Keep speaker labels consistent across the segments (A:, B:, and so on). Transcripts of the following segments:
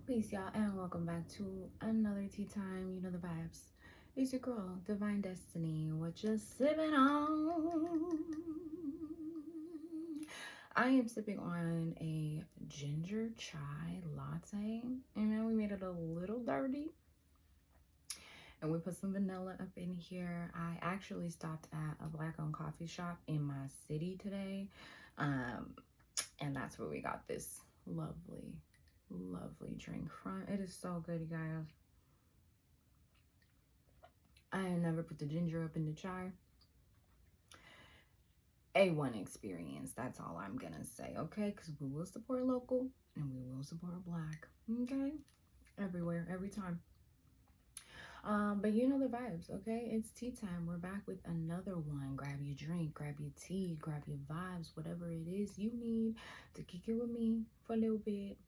A: Peace, y'all, and welcome back to another tea time. You know the vibes. It's your girl, Divine Destiny. What you sipping on? I am sipping on a ginger chai latte, and then we made it a little dirty, and we put some vanilla up in here. I actually stopped at a black-owned coffee shop in my city today, um, and that's where we got this lovely drink from. It is so good, you guys. I never put the ginger up in the chai. A1 experience. That's all I'm gonna say, okay? Because we will support local and we will support black, okay? Everywhere, every time. But you know the vibes, okay? It's tea time. We're back with another one. Grab your drink, grab your tea, grab your vibes, whatever it is you need to kick it with me for a little bit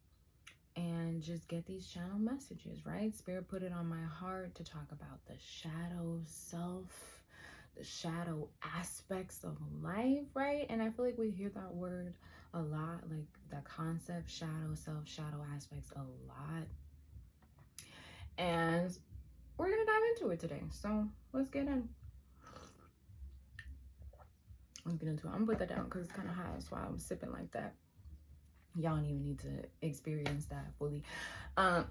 A: and just get these channel messages, right? Spirit put it on my heart to talk about the shadow self, the shadow aspects of life, right? And I feel like we hear that word a lot, like that concept, shadow self, shadow aspects, a lot. And we're gonna dive into it today. So let's get in. Let's get into it. I'm gonna put that down because it's kind of hot. That's why I'm sipping like that. Y'all don't even need to experience that fully.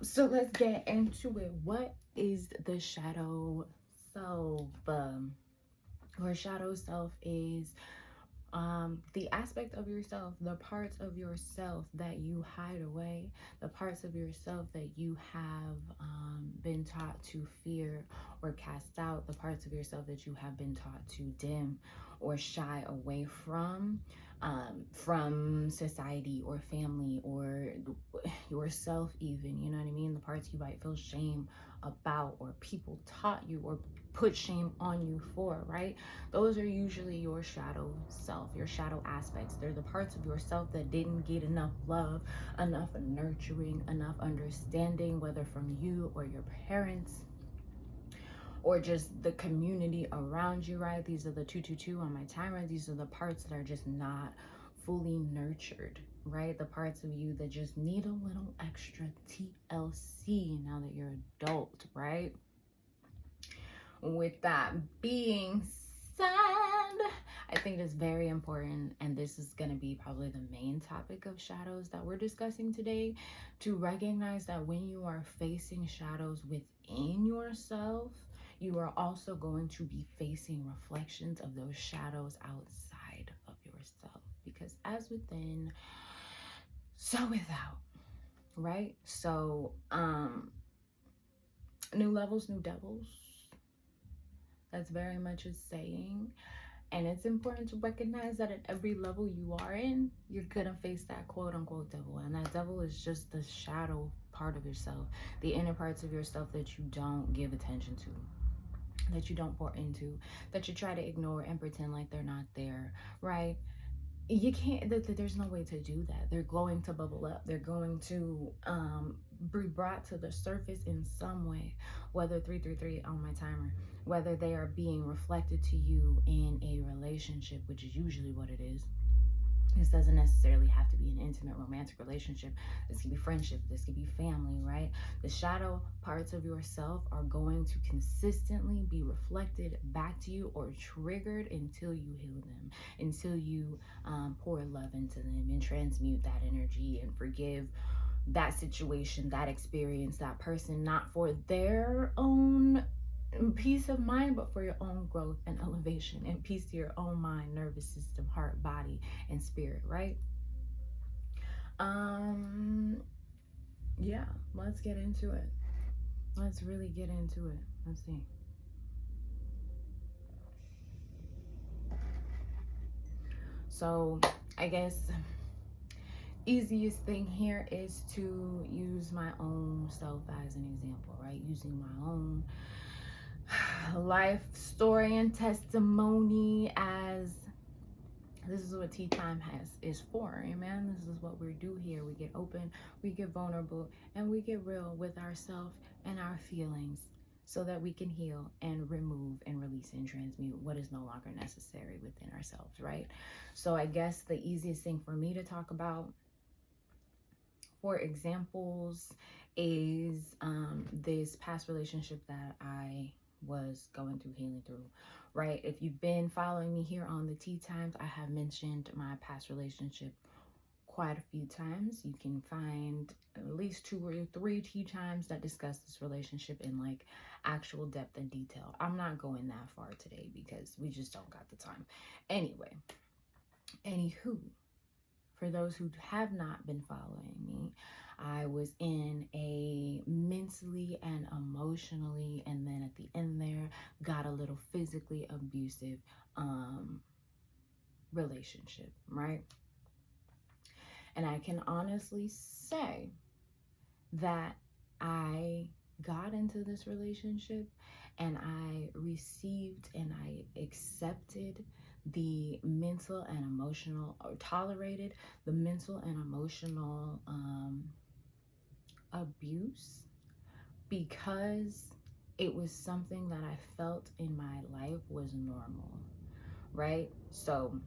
A: So let's get into it. What is the shadow self? Or shadow self is the aspect of yourself, the parts of yourself that you hide away, the parts of yourself that you have been taught to fear or cast out, the parts of yourself that you have been taught to dim or shy away from society or family or yourself even, you know what I mean? The parts you might feel shame about or people taught you or put shame on you for, right? Those are usually your shadow self, your shadow aspects. They're the parts of yourself that didn't get enough love, enough nurturing, enough understanding, whether from you or your parents or just the community around you, right? These are the 222 on my timer. These are the parts that are just not fully nurtured, right? The parts of you that just need a little extra TLC now that you're adult, right? With that being said, I think it's very important, and this is going to be probably the main topic of shadows that we're discussing today, to recognize that when you are facing shadows within yourself, you are also going to be facing reflections of those shadows outside of yourself, because as within, so without, right? So new levels, new devils. That's very much a saying. And it's important to recognize that at every level you are in, you're gonna face that quote unquote devil. And that devil is just the shadow part of yourself, the inner parts of yourself that you don't give attention to, that you don't pour into, that you try to ignore and pretend like they're not there, right? You can't, there's no way to do that. They're going to bubble up. They're going to be brought to the surface in some way, whether 333 on my timer, whether they are being reflected to you in a relationship, which is usually what it is. This doesn't necessarily have to be an intimate romantic relationship. This could be friendship. This could be family, right? The shadow parts of yourself are going to consistently be reflected back to you or triggered until you heal them, until you pour love into them and transmute that energy and forgive that situation, that experience, that person, not for their own peace of mind, but for your own growth and elevation and peace to your own mind, nervous system, heart, body, and spirit, right? Yeah, let's get into it. Let's really get into it. Let's see. So I guess easiest thing here is to use my own self as an example, right? Using my own life story and testimony as this is what tea time is for. Amen. This is what we do here. We get open, we get vulnerable, and we get real with ourselves and our feelings so that we can heal and remove and release and transmute what is no longer necessary within ourselves, right? So I guess the easiest thing for me to talk about for examples is this past relationship that I was going through, healing through, right? If you've been following me here on the Tea Times, I have mentioned my past relationship quite a few times. You can find at least 2 or 3 tea times that discuss this relationship in like actual depth and detail. I'm not going that far today because we just don't got the time. Anyway, anywho, for those who have not been following me, I was in a mentally and emotionally, and then at the end there, got a little physically abusive relationship, right? And I can honestly say that I got into this relationship and I received and I accepted the mental and emotional, or tolerated the mental and emotional abuse, because it was something that I felt in my life was normal, right? So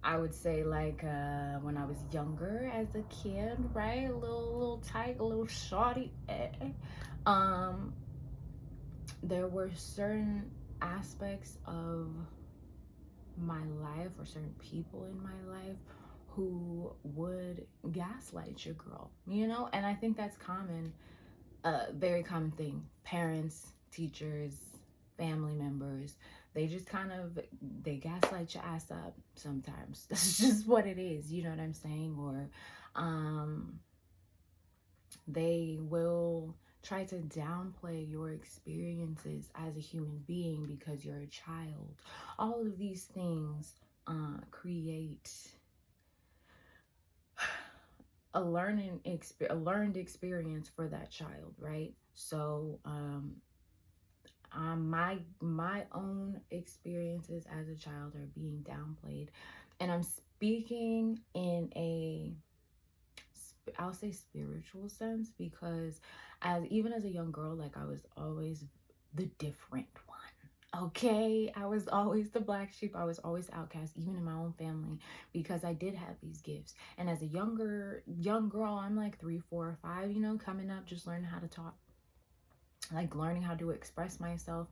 A: I would say, like, when I was younger as a kid, right? A little tight, a little shorty. There were certain aspects of my life or certain people in my life who would gaslight your girl, you know? And I think that's common, very common thing. Parents, teachers, family members, they just kind of, they gaslight your ass up sometimes. That's just what it is, you know what I'm saying? Or they will try to downplay your experiences as a human being because you're a child. All of these things create a learned experience for that child, right? So my own experiences as a child are being downplayed, and I'm speaking in a, I'll say, spiritual sense, because even as a young girl, like, I was always the different one. Okay, I was always the black sheep. I was always outcast, even in my own family, because I did have these gifts. And as a young girl, I'm like 3, 4, or 5, you know, coming up, just learning how to talk, like learning how to express myself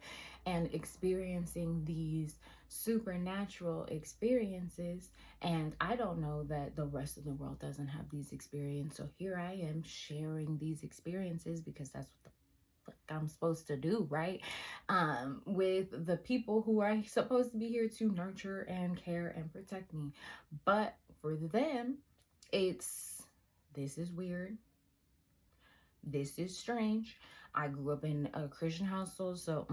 A: and experiencing these supernatural experiences. And I don't know that the rest of the world doesn't have these experiences. So here I am sharing these experiences because that's what the fuck I'm supposed to do, right? With the people who are supposed to be here to nurture and care and protect me. But for them, it's, this is weird. This is strange. I grew up in a Christian household, so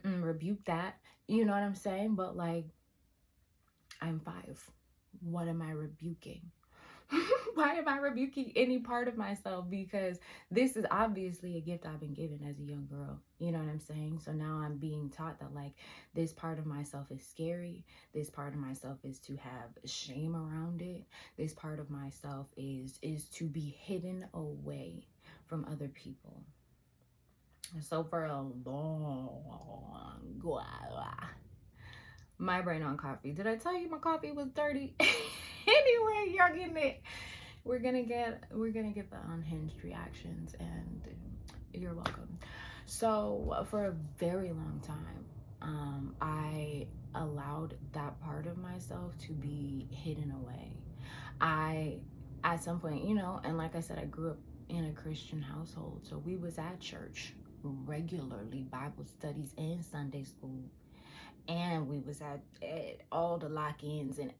A: rebuke that. You know what I'm saying? But like, I'm 5. What am I rebuking? Why am I rebuking any part of myself? Because this is obviously a gift I've been given as a young girl. You know what I'm saying? So now I'm being taught that, like, this part of myself is scary. This part of myself is to have shame around it. This part of myself is to be hidden away from other people. So for a long while, my brain on coffee. Did I tell you my coffee was dirty? Anyway, y'all getting it. We're gonna get the unhinged reactions, and you're welcome. So for a very long time, I allowed that part of myself to be hidden away. At some point, you know, and like I said, I grew up in a Christian household, so we was at church regularly, Bible studies and Sunday school, and we was at all the lock-ins, and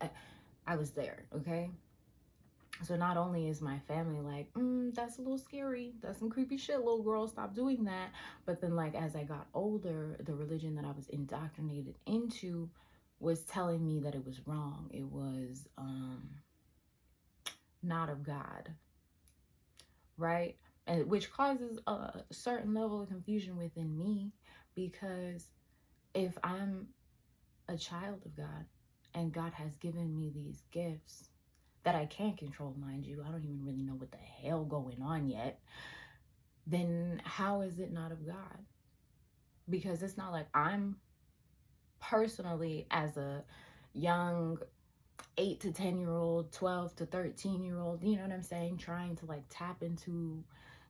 A: I was there, okay? So not only is my family like, that's a little scary, that's some creepy shit, little girl, stop doing that, but then, like, as I got older, the religion that I was indoctrinated into was telling me that it was wrong. It was not of God, right? And which causes a certain level of confusion within me, because if I'm a child of God and God has given me these gifts that I can't control, mind you, I don't even really know what the hell going on yet, then how is it not of God? Because it's not like I'm personally, as a young 8 to 10-year-old, 12 to 13-year-old, you know what I'm saying? Trying to like tap into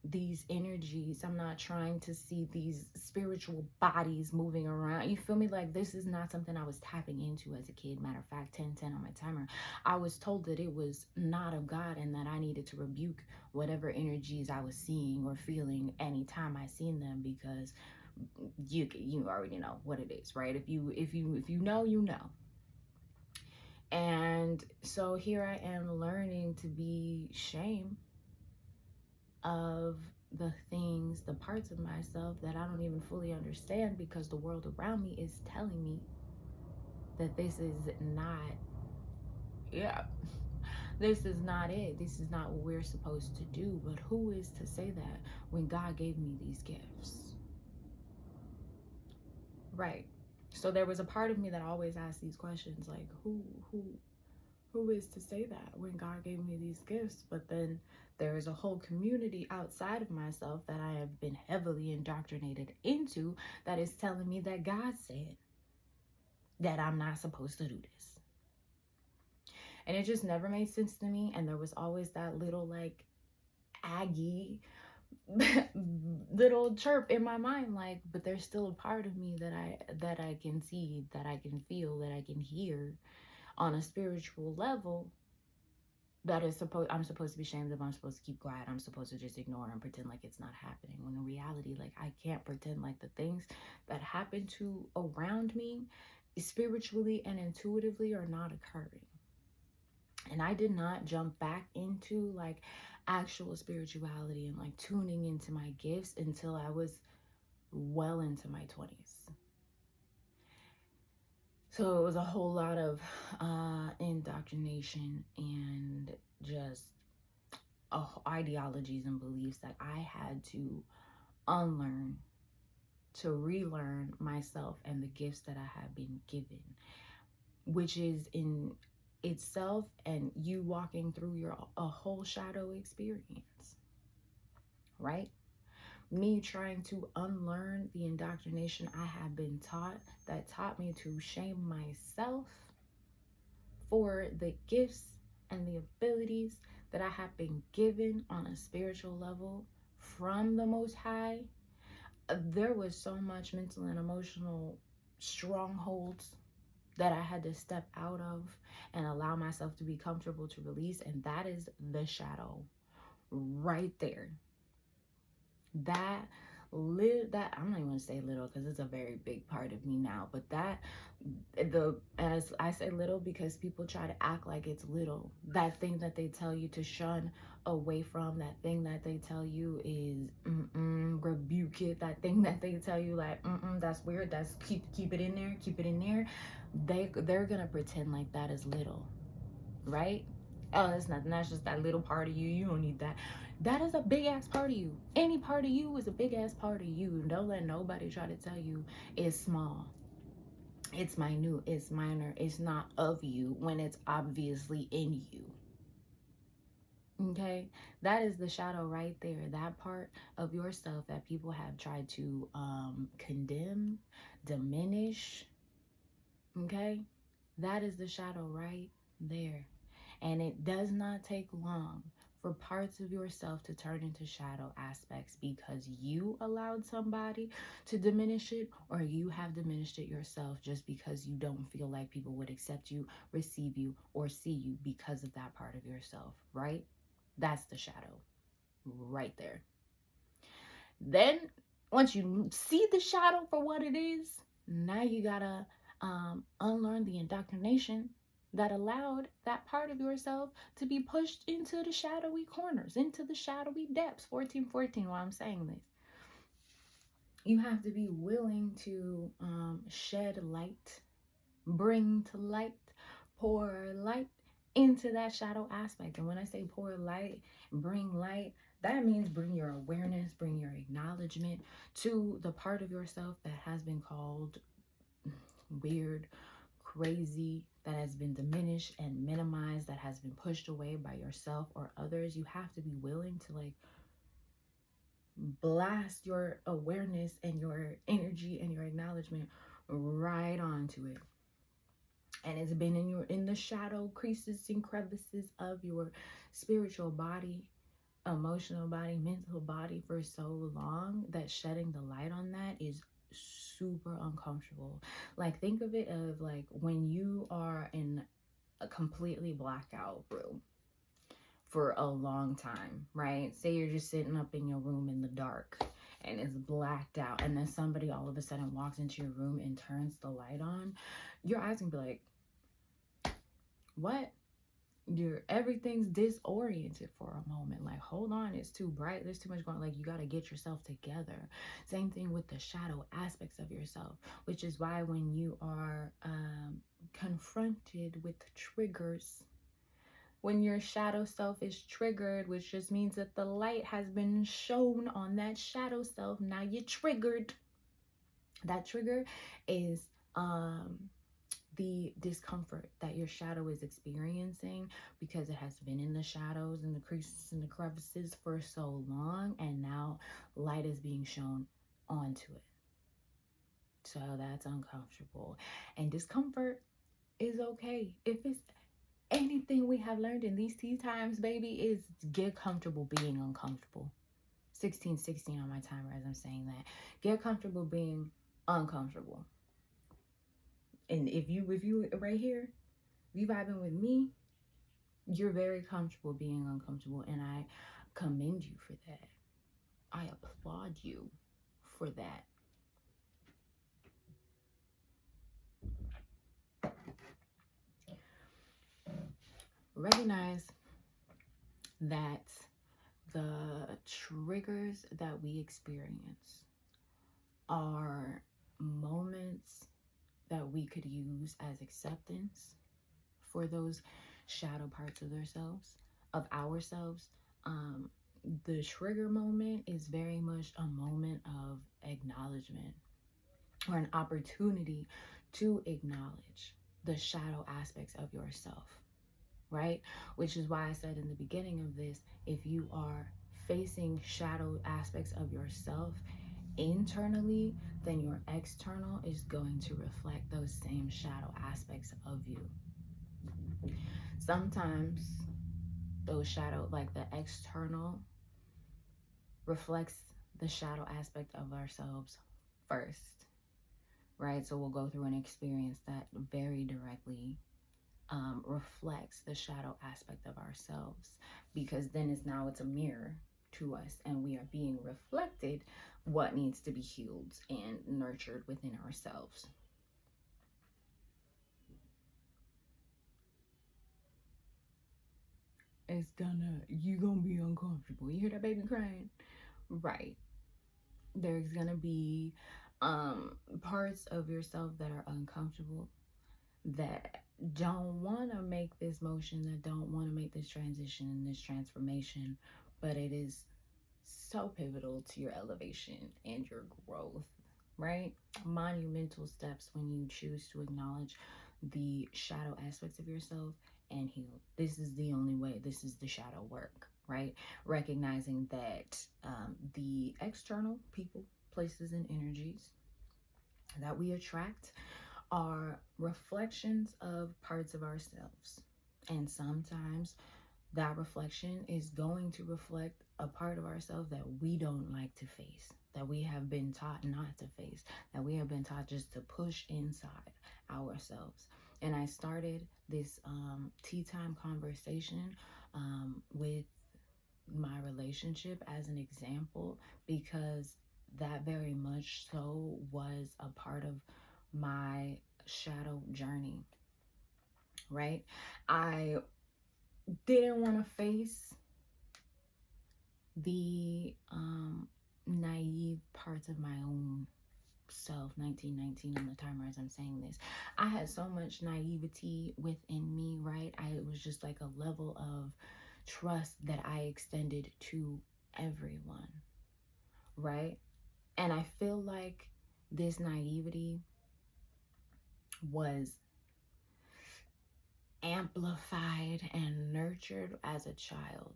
A: these energies. I'm not trying to see these spiritual bodies moving around. You feel me? Like, this is not something I was tapping into as a kid. Matter of fact, 1010 on my timer. I was told that it was not of God and that I needed to rebuke whatever energies I was seeing or feeling anytime I seen them, because you already know what it is, right? If you know, you know. And so here I am learning to be shame of the things, the parts of myself that I don't even fully understand, because the world around me is telling me that this is not, yeah, this is not it. This is not what we're supposed to do. But who is to say that when God gave me these gifts? Right. So there was a part of me that always asked these questions, like, who is to say that when God gave me these gifts? But then there is a whole community outside of myself that I have been heavily indoctrinated into that is telling me that God said that I'm not supposed to do this. And it just never made sense to me. And there was always that little like Aggie little chirp in my mind, like, but there's still a part of me that I can see, that I can feel, that I can hear on a spiritual level, that is I'm supposed to be ashamed of. I'm supposed to keep quiet. I'm supposed to just ignore and pretend like it's not happening, when in reality, like, I can't pretend like the things that happen to around me spiritually and intuitively are not occurring. And I did not jump back into like actual spirituality and like tuning into my gifts until I was well into my 20s. So it was a whole lot of indoctrination and just ideologies and beliefs that I had to unlearn, to relearn myself and the gifts that I have been given, which is in itself, and you walking through a whole shadow experience, right? Me trying to unlearn the indoctrination I have been taught, that taught me to shame myself for the gifts and the abilities that I have been given on a spiritual level from the Most High. There was so much mental and emotional strongholds that I had to step out of and allow myself to be comfortable to release. And that is the shadow right there. That I'm not even gonna say little, because it's a very big part of me now, but as I say little, because people try to act like it's little. That thing that they tell you to shun away from, that thing that they tell you is rebuke it, that thing that they tell you like that's weird, that's keep it in there, they're gonna pretend like that is little, right? Oh, that's nothing, that's just that little part of you, you don't need that. That is a big ass part of you. Any part of you is a big ass part of you. Don't let nobody try to tell you it's small, it's minute, it's minor, it's not of you, when it's obviously in you. Okay, that is the shadow right there. That part of yourself that people have tried to condemn, diminish. Okay, that is the shadow right there. And it does not take long for parts of yourself to turn into shadow aspects, because you allowed somebody to diminish it, or you have diminished it yourself just because you don't feel like people would accept you, receive you, or see you because of that part of yourself, right? That's the shadow right there. Then once you see the shadow for what it is, now you gotta unlearn the indoctrination that allowed that part of yourself to be pushed into the shadowy corners, into the shadowy depths. 1414, while I'm saying this, you have to be willing to shed light, bring to light, pour light into that shadow aspect. And when I say pour light, bring light, that means bring your awareness, bring your acknowledgement to the part of yourself that has been called weird, crazy, that has been diminished and minimized, that has been pushed away by yourself or others. You have to be willing to like blast your awareness and your energy and your acknowledgement right onto it. and it's been in the shadow creases and crevices of your spiritual body, emotional body, mental body for so long that shedding the light on that is super uncomfortable. Like, think of it of like when you are in a completely blackout room for a long time, right? Say you're just sitting up in your room in the dark and it's blacked out, and then somebody all of a sudden walks into your room and turns the light on. Your eyes can be like, what? Everything's disoriented for a moment. Like, hold on, it's too bright, there's too much going on. Like, you got to get yourself together. Same thing with the shadow aspects of yourself, which is why when you are confronted with triggers, when your shadow self is triggered, which just means that the light has been shown on that shadow self, now you're triggered. That trigger is the discomfort that your shadow is experiencing because it has been in the shadows and the creases and the crevices for so long, and now light is being shown onto it. So that's uncomfortable, and discomfort is okay. If it's anything we have learned in these tea times, baby, is get comfortable being uncomfortable. 1616 on my timer as I'm saying that. Get comfortable being uncomfortable. And if you right here, if you vibing with me, you're very comfortable being uncomfortable, and I commend you for that. I applaud you for that. Recognize that the triggers that we experience are moments that we could use as acceptance for those shadow parts of ourselves. The trigger moment is very much a moment of acknowledgement, or an opportunity to acknowledge the shadow aspects of yourself, right? Which is why I said in the beginning of this, if you are facing shadow aspects of yourself internally, then your external is going to reflect those same shadow aspects of you. Sometimes those shadow, like the external, reflects the shadow aspect of ourselves first, right? So we'll go through an experience that very directly reflects the shadow aspect of ourselves, because then it's a mirror to us, and we are being reflected what needs to be healed and nurtured within ourselves. You're gonna be uncomfortable. You hear that baby crying? Right. There's gonna be parts of yourself that are uncomfortable, that don't want to make this motion, that don't want to make this transition and this transformation, but it is so pivotal to your elevation and your growth, right? Monumental steps when you choose to acknowledge the shadow aspects of yourself and heal. This is the only way. This is the shadow work, right? Recognizing that the external people, places, and energies that we attract are reflections of parts of ourselves. And sometimes that reflection is going to reflect a part of ourselves that we don't like to face, that we have been taught not to face, that we have been taught just to push inside ourselves. And I started this tea time conversation with my relationship as an example, because that very much so was a part of my shadow journey, right? I didn't want to face the naive parts of my own self. 1919 on the timer as I'm saying this. I had so much naivety within me, right? It was just like a level of trust that I extended to everyone, right? And I feel like this naivety was amplified and nurtured as a child.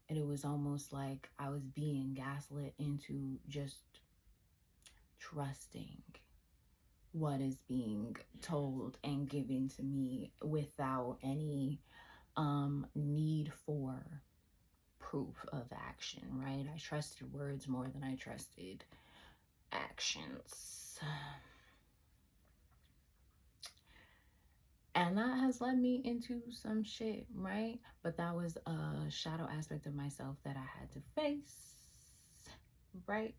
A: And it was almost like I was being gaslit into just trusting what is being told and given to me without any need for proof of action, right? I trusted words more than I trusted actions. And that has led me into some shit, right? But that was a shadow aspect of myself that I had to face, right?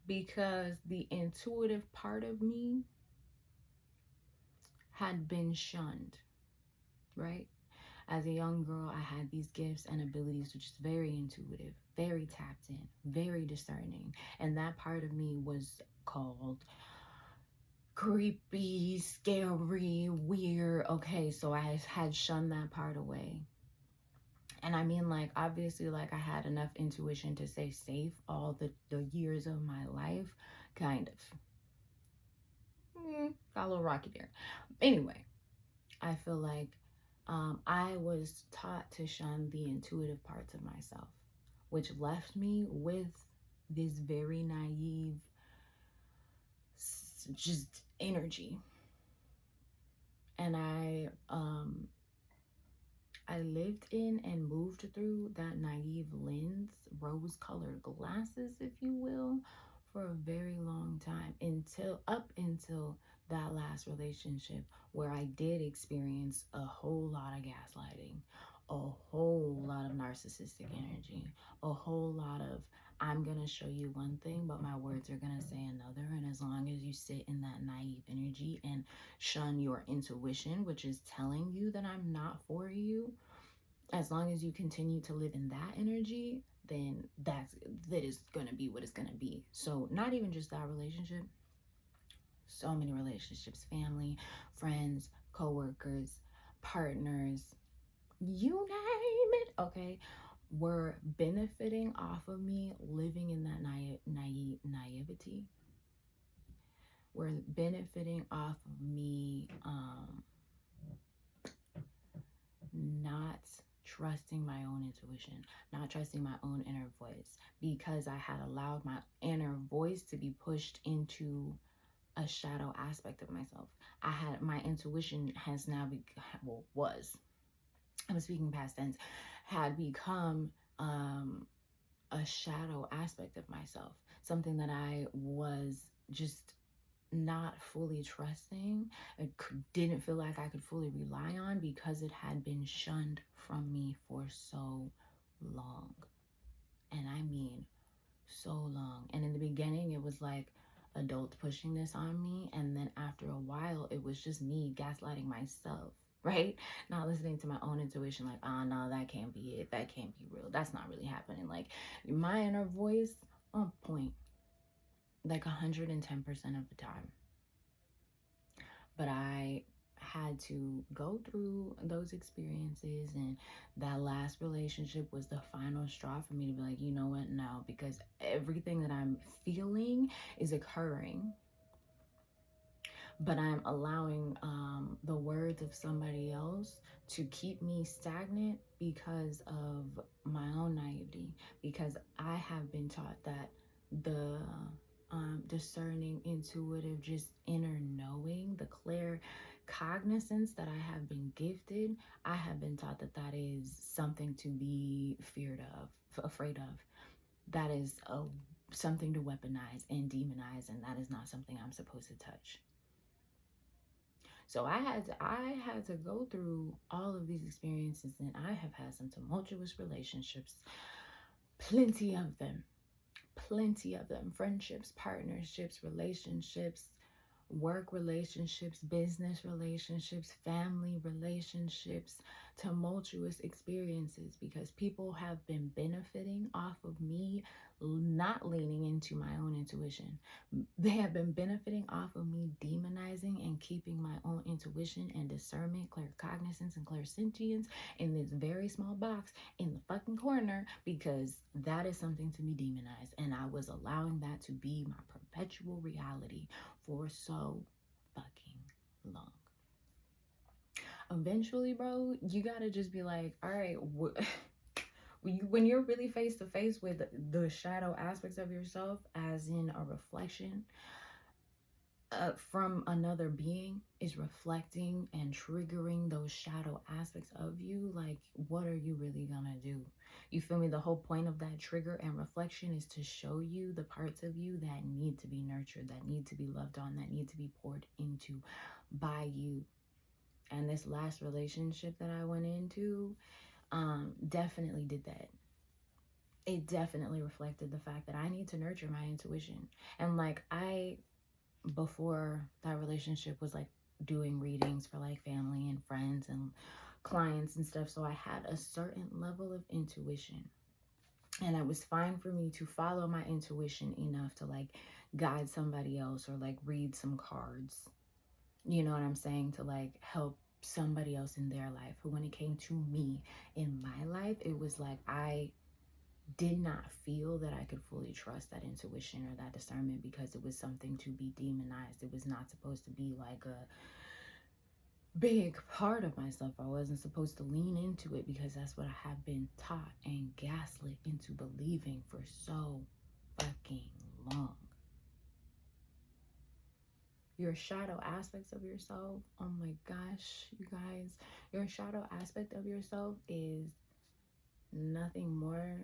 A: Because the intuitive part of me had been shunned, right? As a young girl, I had these gifts and abilities, which is very intuitive, very tapped in, very discerning. And that part of me was called creepy, scary, weird. Okay, so I had shunned that part away. And I mean, like, obviously, like, I had enough intuition to stay safe all the years of my life, kind of. Got a little rocky there. Anyway, I feel like I was taught to shun the intuitive parts of myself, which left me with this very naive, just energy. And I lived in and moved through that naive lens, rose-colored glasses, if you will, for a very long time, until that last relationship, where I did experience a whole lot of gaslighting, a whole lot of narcissistic energy, a whole lot of I'm gonna show you one thing, but my words are gonna say another. And as long as you sit in that naive energy and shun your intuition, which is telling you that I'm not for you, as long as you continue to live in that energy, then that is gonna be what it's gonna be. So not even just that relationship, so many relationships, family, friends, co-workers, partners, you name it, okay, were benefiting off of me living in that naivety. Were benefiting off of me not trusting my own intuition, not trusting my own inner voice, because I had allowed my inner voice to be pushed into a shadow aspect of myself. My intuition has now I'm speaking past tense, had become a shadow aspect of myself, something that I was just not fully trusting. I didn't feel like I could fully rely on because it had been shunned from me for so long. And I mean so long. And in the beginning, it was like adults pushing this on me. And then after a while, it was just me gaslighting myself, right? Not listening to my own intuition, like, oh, no, that can't be it. That can't be real. That's not really happening. Like, my inner voice on point, like 110% of the time. But I had to go through those experiences, and that last relationship was the final straw for me to be like, you know what, no, because everything that I'm feeling is occurring, but I'm allowing the words of somebody else to keep me stagnant because of my own naivety, because I have been taught that the discerning, intuitive, just inner knowing, the clear cognizance that I have been gifted, I have been taught that that is something to be afraid of. That is something to weaponize and demonize, and that is not something I'm supposed to touch. So I had to go through all of these experiences, and I have had some tumultuous relationships, plenty of them, friendships, partnerships, relationships, work relationships, business relationships, family relationships, tumultuous experiences, because people have been benefiting off of me not leaning into my own intuition. They have been benefiting off of me demonizing and keeping my own intuition and discernment, claircognizance, and clairsentience in this very small box in the fucking corner, because that is something to be demonized. And I was allowing that to be my perpetual reality for so fucking long. Eventually, bro, you gotta just be like, all right, when you're really face to face with the shadow aspects of yourself, as in a reflection, from another being is reflecting and triggering those shadow aspects of you, like, what are you really gonna do? You feel me? The whole point of that trigger and reflection is to show you the parts of you that need to be nurtured, that need to be loved on, that need to be poured into by you. And this last relationship that I went into definitely did that. It definitely reflected the fact that I need to nurture my intuition. And like, before that relationship was like doing readings for like family and friends and clients and stuff. So I had a certain level of intuition, and it was fine for me to follow my intuition enough to like guide somebody else or like read some cards. You know what I'm saying? To like help somebody else in their life. But when it came to me in my life, it was like I did not feel that I could fully trust that intuition or that discernment, because it was something to be demonized. It was not supposed to be like a big part of myself. I wasn't supposed to lean into it because that's what I have been taught and gaslit into believing for so fucking long. Your shadow aspects of yourself, oh my gosh, you guys, your shadow aspect of yourself is nothing more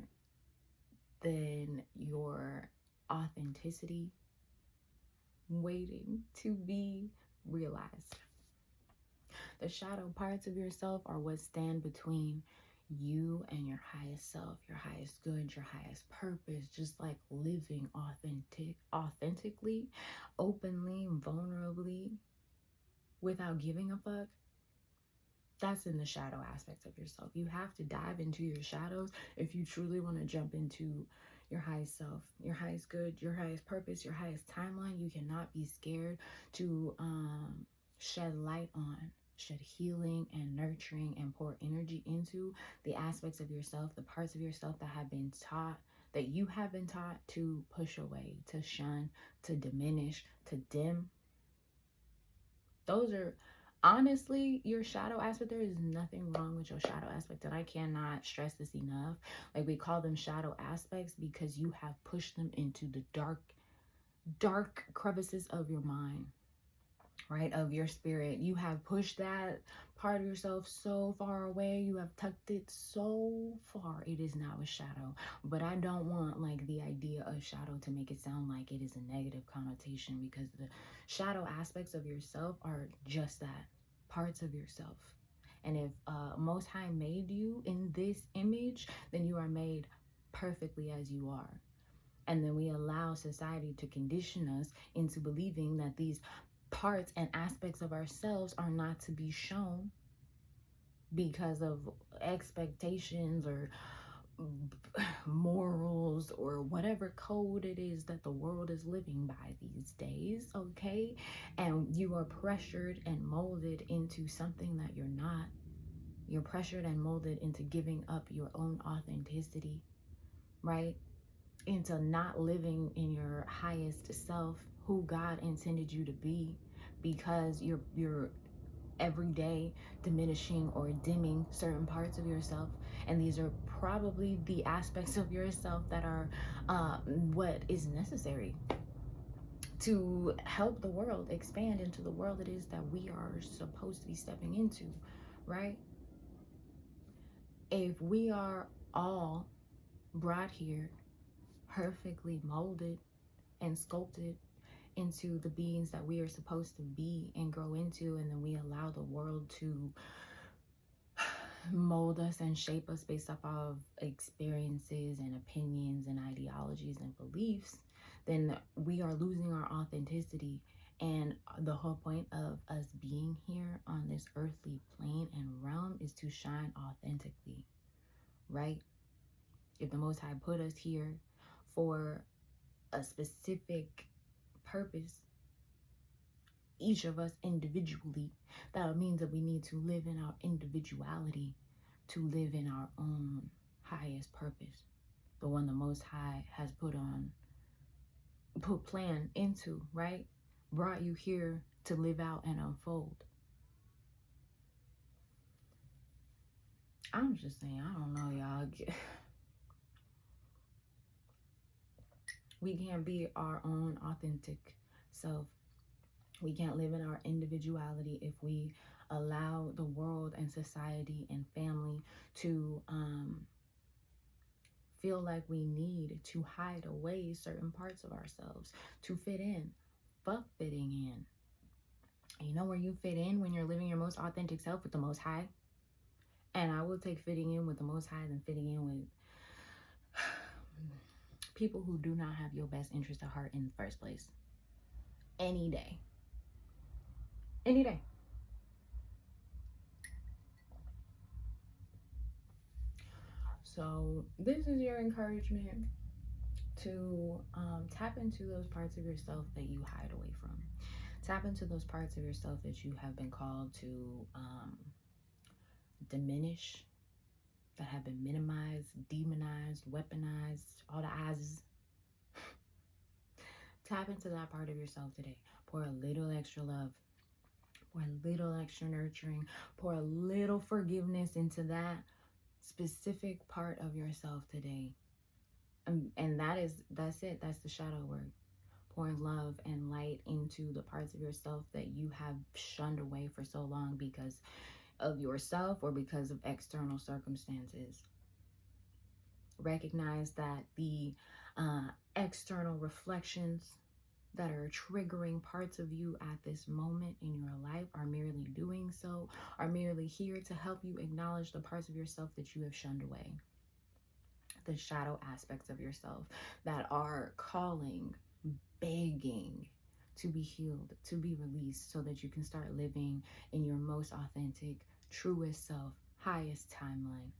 A: than your authenticity waiting to be realized. The shadow parts of yourself are what stand between you and your highest self, your highest good, your highest purpose, just like living authentically, openly, vulnerably, without giving a fuck. That's in the shadow aspects of yourself. You have to dive into your shadows if you truly want to jump into your highest self, your highest good, your highest purpose, your highest timeline. You cannot be scared to shed light on, shed healing and nurturing and pour energy into the aspects of yourself, the parts of yourself that have been taught, that you have been taught to push away, to shun, to diminish, to dim. Those are honestly your shadow aspect. There is nothing wrong with your shadow aspect, and I cannot stress this enough. Like, we call them shadow aspects because you have pushed them into the dark crevices of your mind, right, of your spirit. You have pushed that part of yourself so far away. You have tucked it so far. It is now a shadow. But I don't want like the idea of shadow to make it sound like it is a negative connotation, because the shadow aspects of yourself are just that, parts of yourself. And if Most High made you in this image, then you are made perfectly as you are. And then we allow society to condition us into believing that these parts and aspects of ourselves are not to be shown because of expectations or morals or whatever code it is that the world is living by these days, okay? And you are pressured and molded into something that you're not. You're pressured and molded into giving up your own authenticity, right? Into not living in your highest self, who God intended you to be, because you're every day diminishing or dimming certain parts of yourself. And these are probably the aspects of yourself that are what is necessary to help the world expand into the world it is that we are supposed to be stepping into, right? If we are all brought here perfectly molded and sculpted into the beings that we are supposed to be and grow into, and then we allow the world to mold us and shape us based off of experiences and opinions and ideologies and beliefs, then we are losing our authenticity. And the whole point of us being here on this earthly plane and realm is to shine authentically, right? If the Most High put us here for a specific purpose, each of us individually, that means that we need to live in our individuality, to live in our own highest purpose, the one the Most High has put plan into, right? Brought you here to live out and unfold. I'm just saying, I don't know, y'all. We can't be our own authentic self We can't live in our individuality if we allow the world and society and family to feel like we need to hide away certain parts of ourselves to fit in. Fuck fitting in. And you know where you fit in? When you're living your most authentic self with the Most High. And I will take fitting in with the Most High than fitting in with people who do not have your best interest at heart in the first place. Any day. Any day. So this is your encouragement to tap into those parts of yourself that you hide away from. Tap into those parts of yourself that you have been called to diminish, that have been minimized, demonized, weaponized, all the eyes. Tap into that part of yourself today. Pour a little extra love, pour a little extra nurturing, pour a little forgiveness into that specific part of yourself today. And that's it. That's the shadow work. Pouring love and light into the parts of yourself that you have shunned away for so long because of yourself or because of external circumstances. Recognize that the external reflections that are triggering parts of you at this moment in your life are merely doing so, are merely here to help you acknowledge the parts of yourself that you have shunned away. The shadow aspects of yourself that are calling, begging to be healed, to be released, so that you can start living in your most authentic, truest self, highest timeline.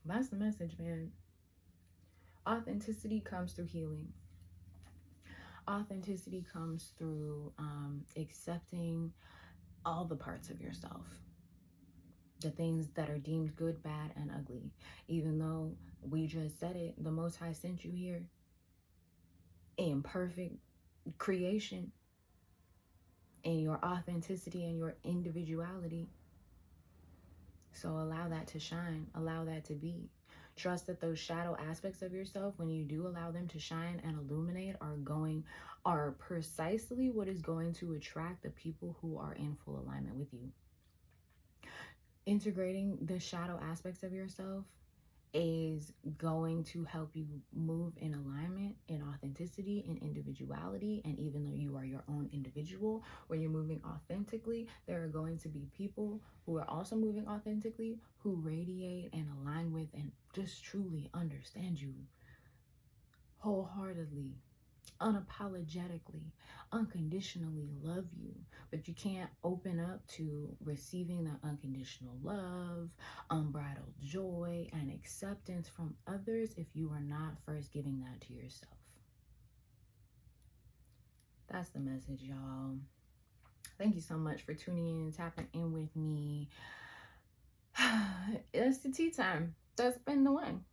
A: That's the message, man. Authenticity comes through healing. Authenticity comes through accepting all the parts of yourself. The things that are deemed good, bad, and ugly. Even though we just said it, the Most High sent you here in perfect creation, in your authenticity and your individuality. So allow that to shine. Allow that to be. Trust that those shadow aspects of yourself, when you do allow them to shine and illuminate, are precisely what is going to attract the people who are in full alignment with you. Integrating the shadow aspects of yourself is going to help you move in alignment, in authenticity, in individuality. And even though you are your own individual, when you're moving authentically, there are going to be people who are also moving authentically, who radiate and align with and just truly understand you wholeheartedly, unapologetically, unconditionally love you. But you can't open up to receiving that unconditional love, unbridled joy, and acceptance from others if you are not first giving that to yourself. That's the message, y'all. Thank you so much for tuning in and tapping in with me. It's the tea time. That's been the one.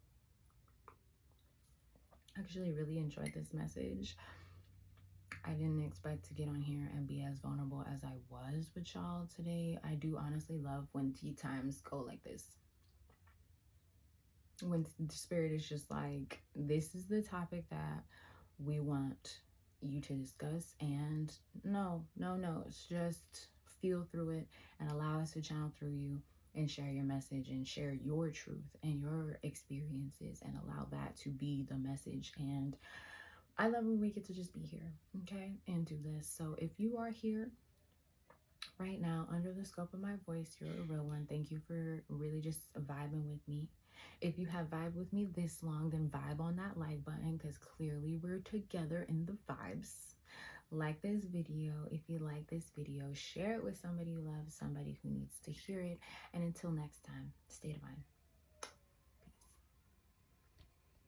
A: I actually really enjoyed this message. I didn't expect to get on here and be as vulnerable as I was with y'all today. I do honestly love when tea times go like this. When the spirit is just like, this is the topic that we want you to discuss. And no. It's just feel through it and allow us to channel through you and share your message and share your truth and your experiences and allow that to be the message. And I love when we get to just be here, okay, and do this. So if you are here right now under the scope of my voice, you're a real one. Thank you for really just vibing with me. If you have vibed with me this long, then vibe on that like button, because clearly we're together in the vibes. Like this video. If you like this video, share it with somebody you love, somebody who needs to hear it. And until next time, stay divine.